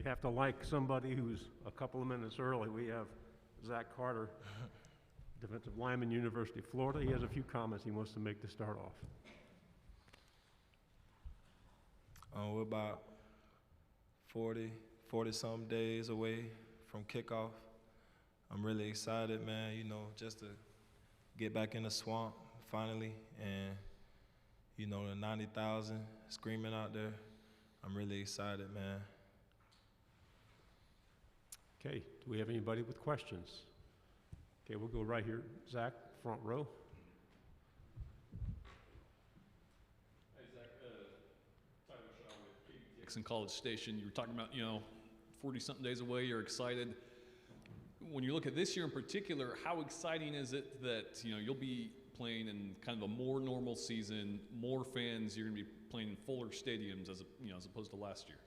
have to like somebody who's a couple of minutes early. We have Zach Carter, defensive lineman, University of Florida. He has a few comments he wants to make to start off. We're about 40-some days away from kickoff. I'm really excited, man, you know, just to get back in the swamp finally, and, you know, the 90,000 screaming out there. I'm really excited, man. Okay, do we have anybody with questions? Okay, we'll go right here. Zach, front row. Hey, Zach, Tyler Shaw with KBTX in College Station. You were talking about, 40-something days away, you're excited. When you look at this year in particular, how exciting is it that, you'll be playing in kind of a more normal season, more fans, you're going to be playing in fuller stadiums as opposed to last year?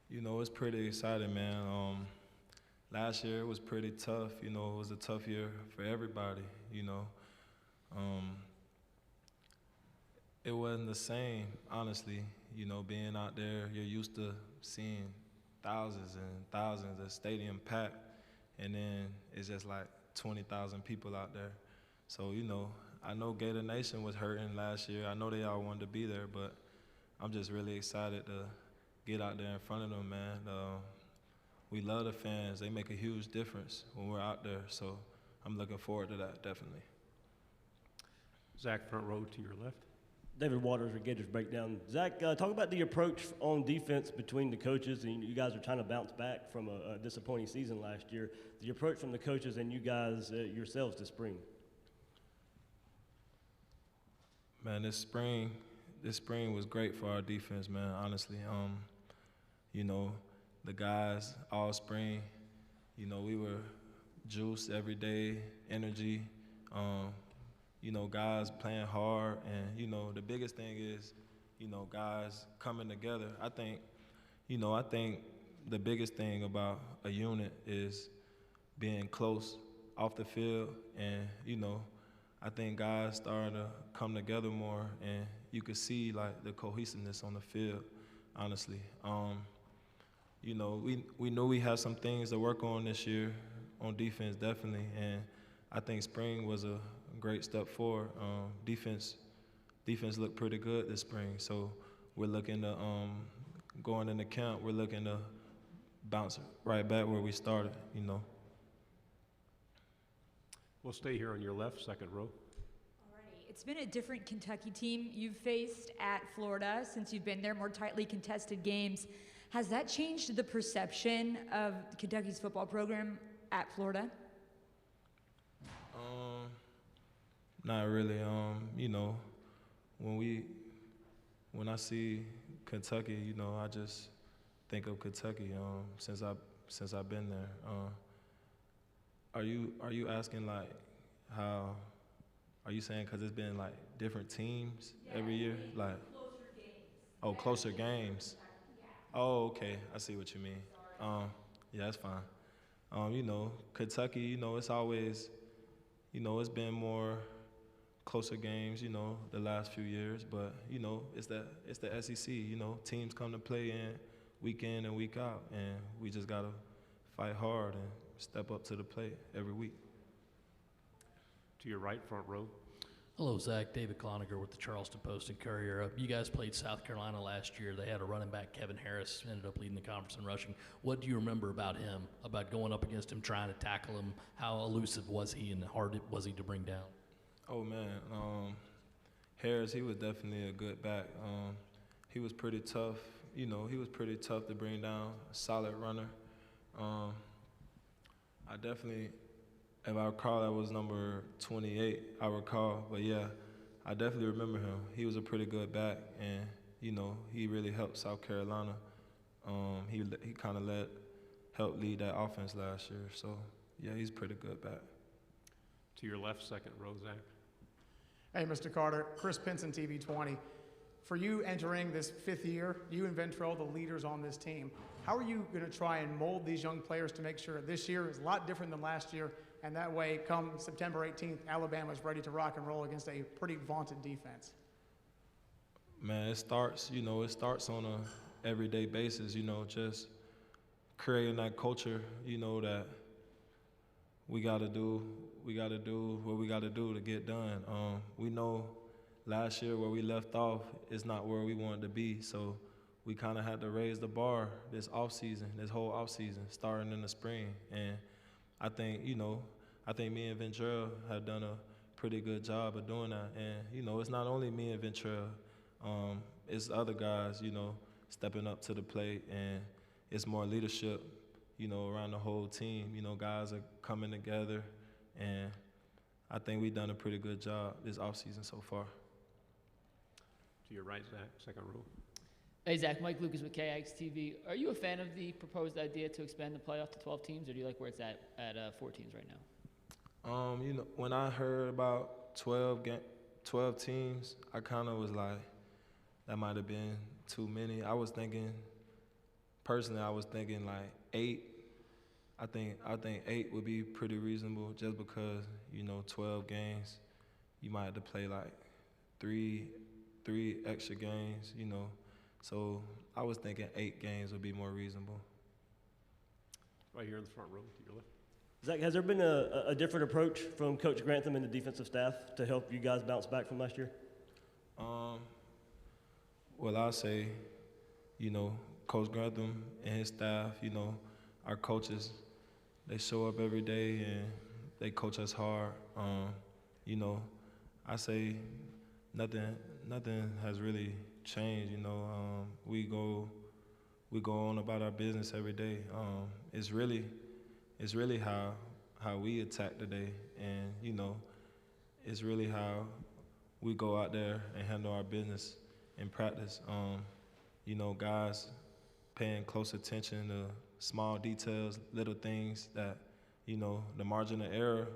You know, it's pretty exciting, man. Last year it was pretty tough. You know, it was a tough year for everybody, you know. It wasn't the same, honestly. You know, being out there, you're used to seeing thousands and thousands of stadium packed, and then it's just like 20,000 people out there. So, you know, I know Gator Nation was hurting last year. I know they all wanted to be there, but I'm just really excited to get out there in front of them, man. We love the fans. They make a huge difference when we're out there, so I'm looking forward to that, definitely. Zach, front row to your left. David Waters with Gators Breakdown. Zach, talk about the approach on defense between the coaches, and you guys are trying to bounce back from a disappointing season last year. The approach from the coaches and you guys yourselves this spring. Man, this spring was great for our defense, man, honestly. You know, the guys all spring, you know, we were juiced every day, energy. You know, guys playing hard, and, you know, the biggest thing is, you know, guys coming together. I think the biggest thing about a unit is being close off the field, and, you know, I think guys started to come together more, and you could see, like, the cohesiveness on the field, honestly. You know, we knew we had some things to work on this year on defense, definitely, and I think spring was a great step forward. Defense looked pretty good this spring, so we're looking to, going into camp, we're looking to bounce right back where we started, you know. We'll stay here on your left, second row. Alrighty, it's been a different Kentucky team you've faced at Florida since you've been there, more tightly contested games. Has that changed the perception of Kentucky's football program at Florida? Not really. You know, when I see Kentucky, you know, I just think of Kentucky. Since I've been there. Are you asking, like, how? Are you saying because it's been like different teams every year, like? Closer games. Oh, closer games. Oh, okay. I see what you mean. Yeah, that's fine. You know, Kentucky, you know, it's always, you know, it's been more closer games, you know, the last few years. But, you know, it's the SEC, you know, teams come to play week in and week out, and we just got to fight hard and step up to the plate every week. To your right, front row. Hello, Zach. David Cloninger with the Charleston Post and Courier. You guys played South Carolina last year. They had a running back, Kevin Harris, ended up leading the conference in rushing. What do you remember about him, about going up against him, trying to tackle him? How elusive was he and hard was he to bring down? Oh, man. Harris, he was definitely a good back. He was pretty tough. You know, he was pretty tough to bring down, a solid runner. I definitely, if I recall, that was number 28, I recall. But, yeah, I definitely remember him. He was a pretty good back, and, you know, he really helped South Carolina. He kind of helped lead that offense last year. So, yeah, he's a pretty good back. To your left, second row, Zach. Hey, Mr. Carter. Chris Pinson, TV 20. For you entering this fifth year, you and Ventrell, the leaders on this team, how are you going to try and mold these young players to make sure this year is a lot different than last year, and that way, come September 18th, Alabama's ready to rock and roll against a pretty vaunted defense? Man, it starts on a everyday basis, you know, just creating that culture, you know, that we gotta do what we gotta do to get done. We know last year where we left off is not where we wanted to be, so we kind of had to raise the bar this whole off season, starting in the spring. And I think, you know, me and Ventrell have done a pretty good job of doing that. And, you know, it's not only me and Ventrell, it's other guys, you know, stepping up to the plate, and it's more leadership, you know, around the whole team. You know, guys are coming together, and I think we've done a pretty good job this offseason so far. To your right, Zach, second row. Hey, Zach, Mike Lucas with KX TV. Are you a fan of the proposed idea to expand the playoff to 12 teams, or do you like where it's at 4 teams right now? You know, when I heard about 12 teams, I kind of was like, that might have been too many. Personally, I was thinking like 8. I think 8 would be pretty reasonable, just because, you know, 12 games, you might have to play like three extra games, you know. So I was thinking 8 games would be more reasonable. Right here in the front row to your left. Zach, has there been a different approach from Coach Grantham and the defensive staff to help you guys bounce back from last year? Well, I'll say, you know, Coach Grantham and his staff, you know, our coaches, they show up every day and they coach us hard. You know, I say nothing has really changed. You know, we go on about our business every day. It's really how we attack the day, and you know, it's really how we go out there and handle our business in practice. You know, guys paying close attention to small details, little things that, you know, the margin of error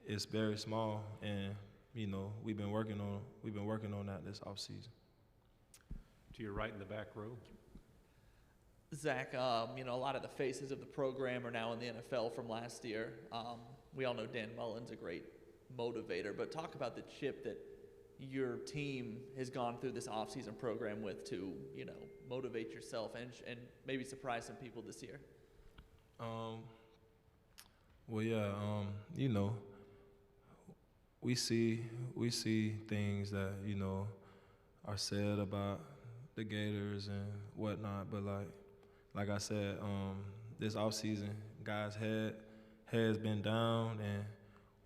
is very small, and you know, we've been working on that this offseason. To your right in the back row. Zach, you know, a lot of the faces of the program are now in the NFL from last year. We all know Dan Mullen's a great motivator, but talk about the chip that your team has gone through this offseason program with to, you know, motivate yourself and maybe surprise some people this year. Well, yeah, you know, we see things that, you know, are said about the Gators and whatnot, but like I said, this offseason, guys' heads been down, and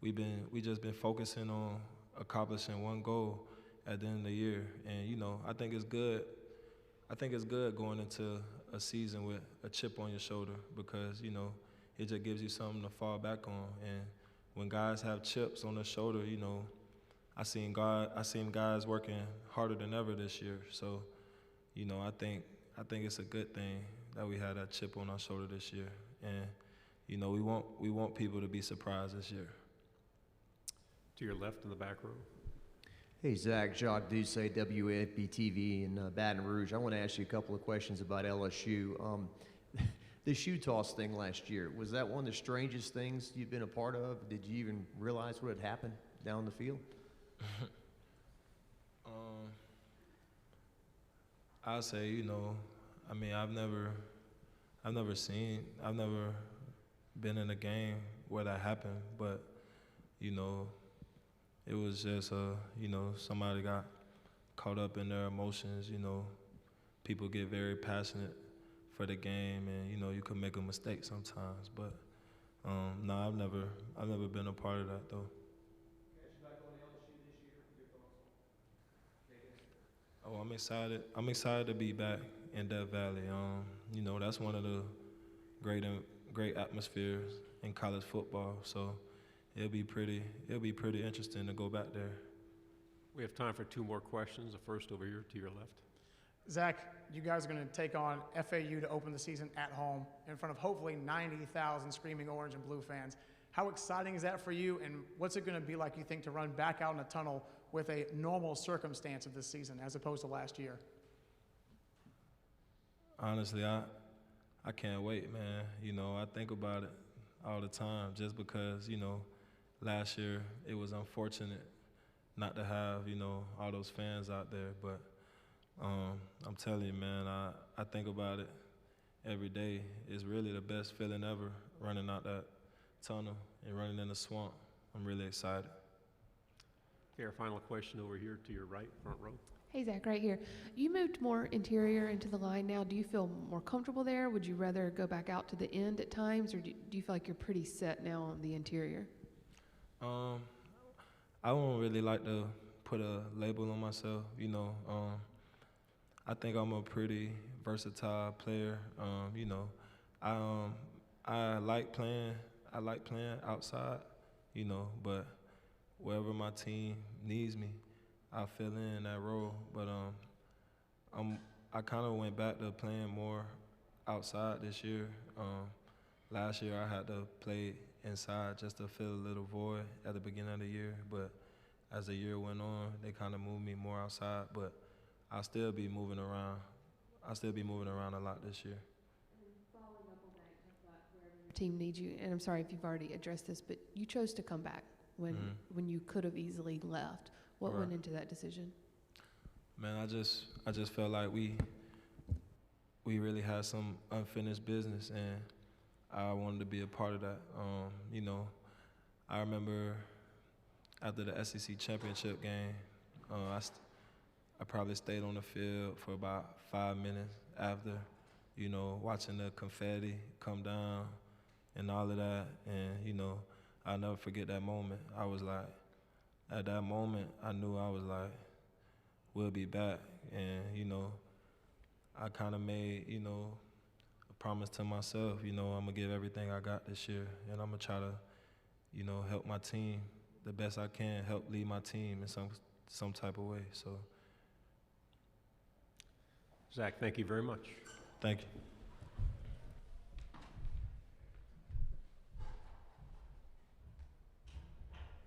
we just been focusing on accomplishing one goal at the end of the year. And you know, I think it's good going into a season with a chip on your shoulder, because you know, it just gives you something to fall back on. And when guys have chips on their shoulder, you know, I seen guys working harder than ever this year. So, you know, I think it's a good thing that we had that chip on our shoulder this year. And you know, we want people to be surprised this year. To your left in the back row. Hey, Zach, Jacques Doucet, WFB-TV in Baton Rouge. I want to ask you a couple of questions about LSU. The shoe toss thing last year, was that one of the strangest things you've been a part of? Did you even realize what had happened down the field? I'll say, you know, I mean, I've never been in a game where that happened, but, you know, it was just, you know, somebody got caught up in their emotions. You know, people get very passionate for the game, and you know, you can make a mistake sometimes. But no, I've never been a part of that though. Oh, I'm excited to be back in Death Valley. You know, that's one of the great atmospheres in college football. So it'll be pretty interesting to go back there. We have time for 2 more questions. The first over here to your left. Zach, you guys are going to take on FAU to open the season at home in front of hopefully 90,000 screaming orange and blue fans. How exciting is that for you, and what's it going to be like, you think, to run back out in a tunnel with a normal circumstance of this season as opposed to last year? Honestly, I can't wait, man. You know, I think about it all the time, just because, you know, last year it was unfortunate not to have, you know, all those fans out there, but I'm telling you, man, I think about it every day. It's really the best feeling ever, running out that tunnel and running in the swamp. I'm really excited. Okay, our final question over here to your right, front row. Hey, Zach, right here. You moved more interior into the line now. Do you feel more comfortable there? Would you rather go back out to the end at times, or do you feel like you're pretty set now on the interior? I won't really like to put a label on myself, you know. I think I'm a pretty versatile player. You know, I like playing outside, you know, but wherever my team needs me, I fill in that role. But I kind of went back to playing more outside this year. Last year I had to play inside just to fill a little void at the beginning of the year, but as the year went on, they kind of moved me more outside, but I'll still be moving around. I'll still be moving around a lot this year. Following up on that, you talked about wherever your team needs you, and I'm sorry if you've already addressed this, but you chose to come back when you could have easily left. What went into that decision? Man, I just felt like we really had some unfinished business, and I wanted to be a part of that. You know, I remember after the SEC championship game, I probably stayed on the field for about 5 minutes after, you know, watching the confetti come down and all of that. And, you know, I'll never forget that moment. I was like, at that moment, I knew I was like, we'll be back. And, you know, I kind of made, you know, a promise to myself, you know, I'm going to give everything I got this year. And I'm going to try to, you know, help my team the best I can, help lead my team in some type of way. So, Zach, thank you very much. thank you.